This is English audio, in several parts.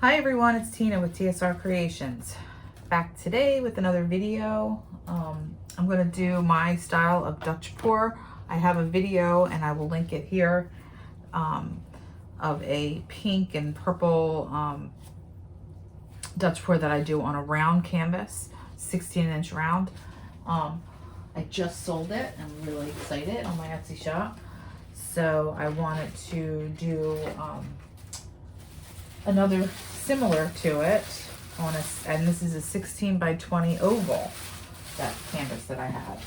Hi everyone, it's Tina with TSR Creations. Back today with another video. I'm going to do my style of Dutch pour. I have a video and I will link it here of a pink and purple Dutch pour that I do on a round canvas, 16-inch round. I just sold it. I'm really excited on my Etsy shop. So I wanted to do another similar to it on and this is a 16 by 20 oval, that canvas that I had,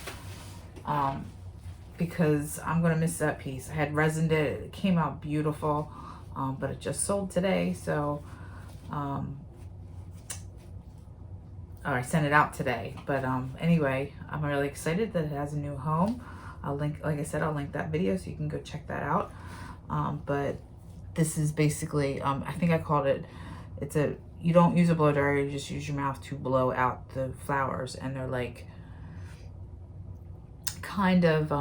because I'm gonna miss that piece. I had resined it, it came out beautiful, but it just sold today, so I sent it out today. But anyway, I'm really excited that it has a new home. I'll link, like I said, I'll link that video so you can go check that out. But this is basically, I think I called it, you don't use a blow dryer, you just use your mouth to blow out the flowers, and they're like kind of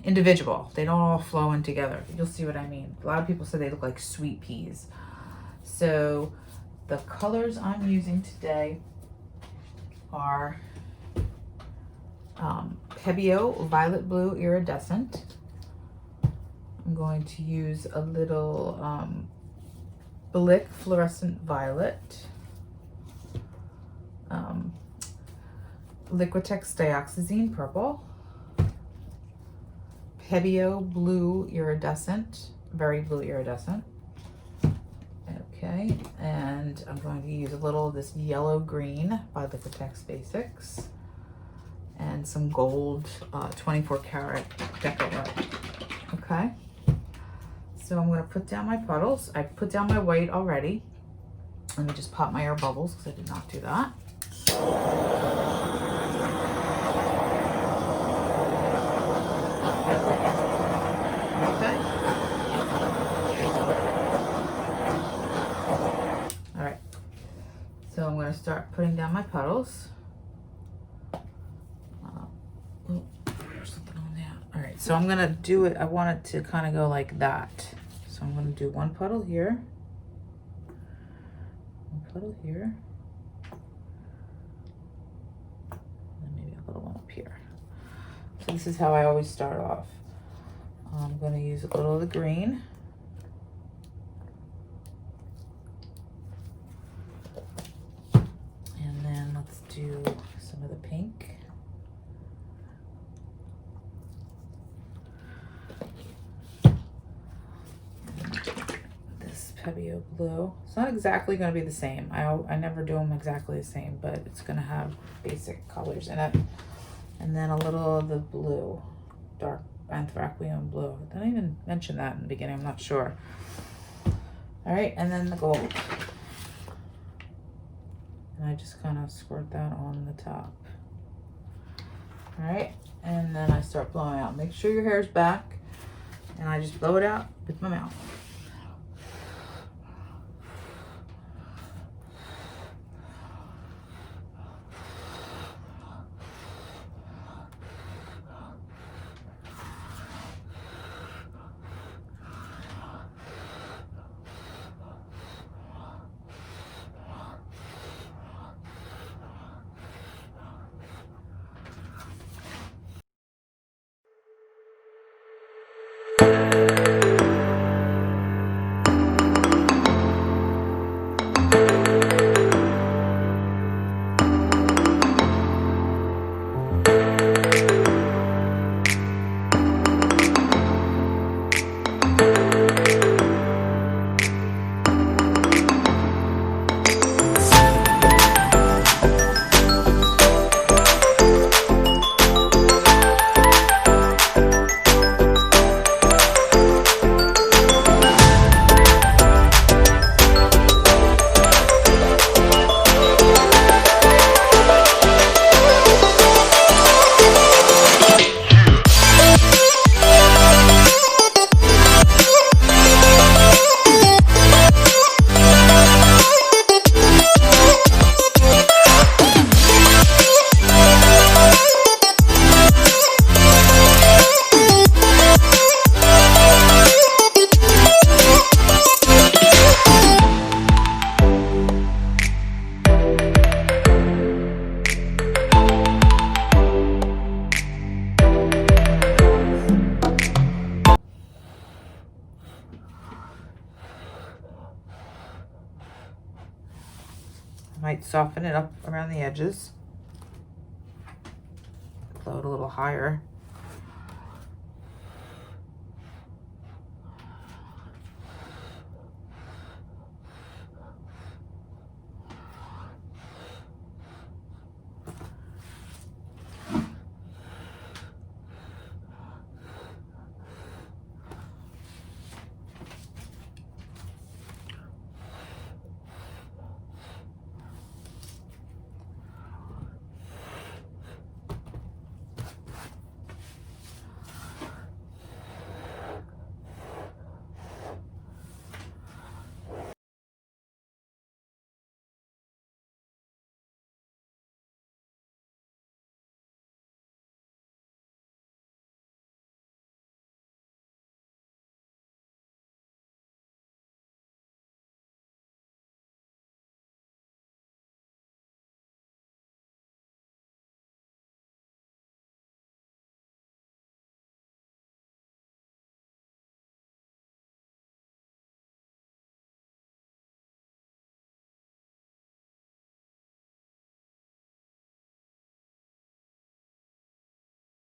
individual. They don't all flow in together. You'll see what I mean. A lot of people say they look like sweet peas. So the colors I'm using today are Pebeo Violet Blue Iridescent. I'm going to use a little Blick Fluorescent Violet, Liquitex Dioxazine Purple, Pebeo Blue Iridescent, very blue iridescent. Okay, and I'm going to use a little of this Yellow Green by Liquitex Basics, and some gold 24 karat Deco. Okay. So I'm going to put down my puddles. I put down my white already. Let me just pop my air bubbles because I did not do that. Okay. All right. So I'm going to start putting down my puddles. All right, so I'm gonna do it. I want it to kind of go like that. So I'm gonna do one puddle here, and maybe a little one up here. So this is how I always start off. I'm gonna use a little of the green. And then let's do some of the pink. Pebeo blue. It's not exactly going to be the same. I never do them exactly the same, but it's going to have basic colors in it. And then a little of the blue, dark anthraquinone blue. I didn't even mention that in the beginning. I'm not sure. All right, and then the gold. And I just kind of squirt that on the top. All right, and then I start blowing out. Make sure your hair's back, and I just blow it out with my mouth. soften it up around the edges. Blow it a little higher.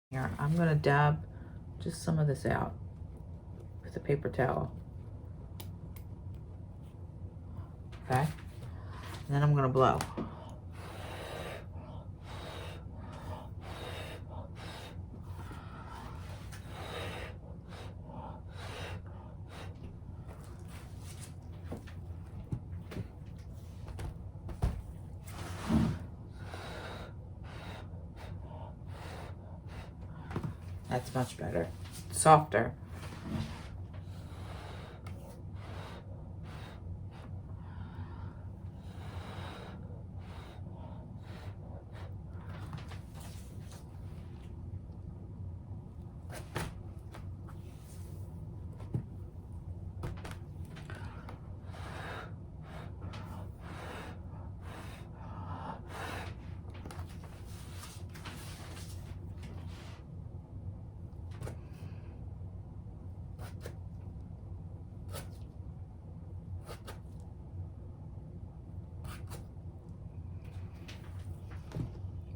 Here, I'm gonna dab just some of this out with a paper towel. Okay, and then I'm gonna blow. That's much better. Softer.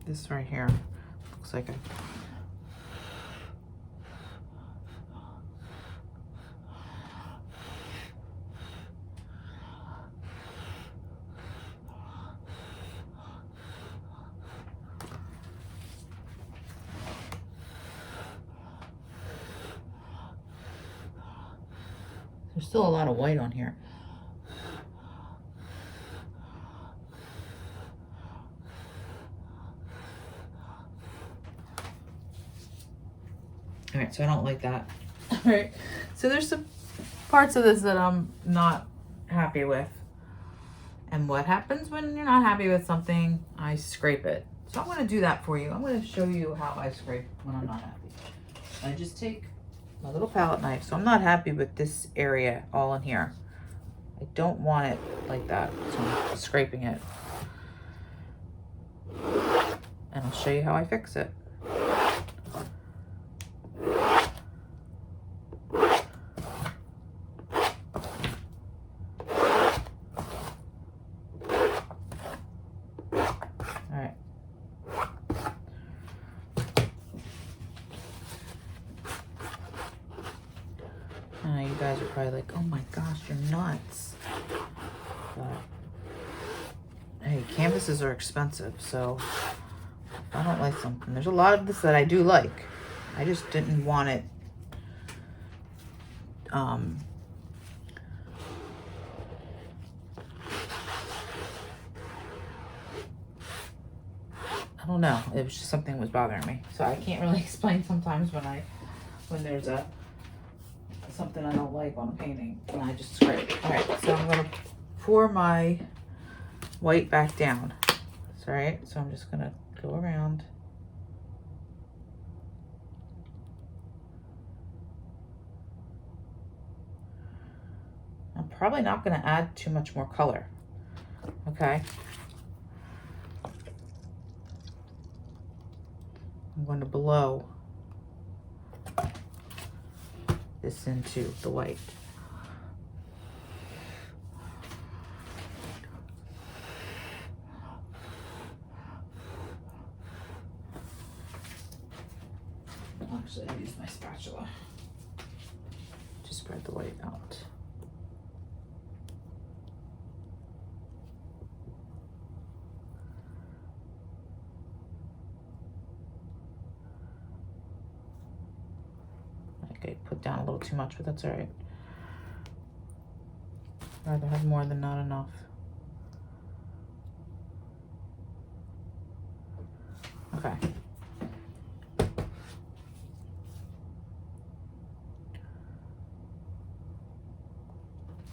This right here looks like a there's still a lot of white on here. All right, so I don't like that. All right, so there's some parts of this that I'm not happy with. And what happens when you're not happy with something? I scrape it. So I'm gonna do that for you. I'm gonna show you how I scrape when I'm not happy. I just take my little palette knife. So I'm not happy with this area all in here. I don't want it like that, so I'm scraping it. And I'll show you how I fix it. You guys are probably like, oh my gosh, you're nuts. But, hey, canvases are expensive, so if I don't like something, there's a lot of this that I do like. I just didn't want it, I don't know, it was just something that was bothering me. So I can't really explain sometimes when there's something I don't like on a painting, and I just scrape. All right, so I'm gonna pour my white back down. That's all right. So I'm just gonna go around. I'm probably not gonna add too much more color. Okay. I'm going to blow this into the white. Actually, I'll use my spatula to spread the white out. Okay, put down a little too much, but that's all right. I'd rather have more than not enough. Okay.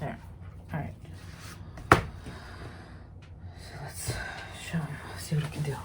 There. All right. So let's see what I can do.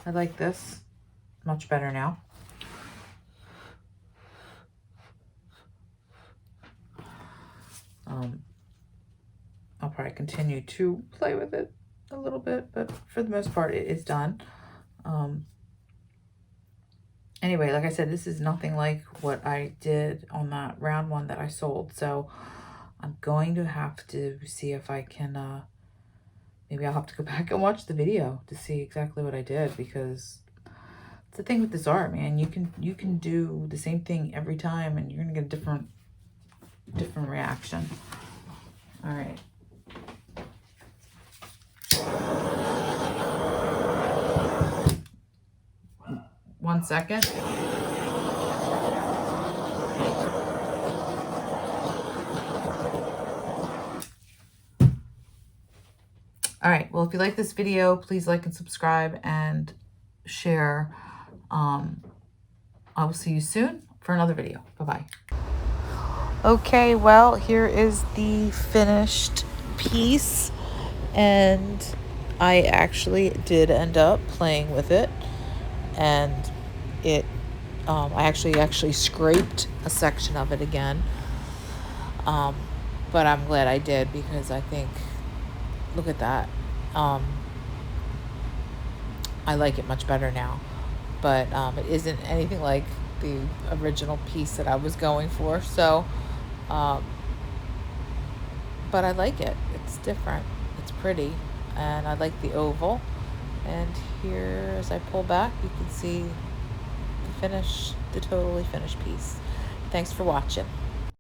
I like this much better now. I'll probably continue to play with it a little bit, but for the most part, it is done. Anyway, like I said, this is nothing like what I did on that round one that I sold. So I'm going to have to see if I can, maybe I'll have to go back and watch the video to see exactly what I did, because it's the thing with this art, man. You can do the same thing every time and you're gonna get a different reaction. All right. One second. All right, well, if you like this video, please like and subscribe and share. I will see you soon for another video. Bye-bye. Okay, well, here is the finished piece, and I actually did end up playing with it, and it I actually scraped a section of it again, but I'm glad I did, because I think, look at that, I like it much better now, but it isn't anything like the original piece that I was going for. So but I like it. It's different, it's pretty, and I like the oval. And here, as I pull back, you can see the totally finished piece. Thanks for watching.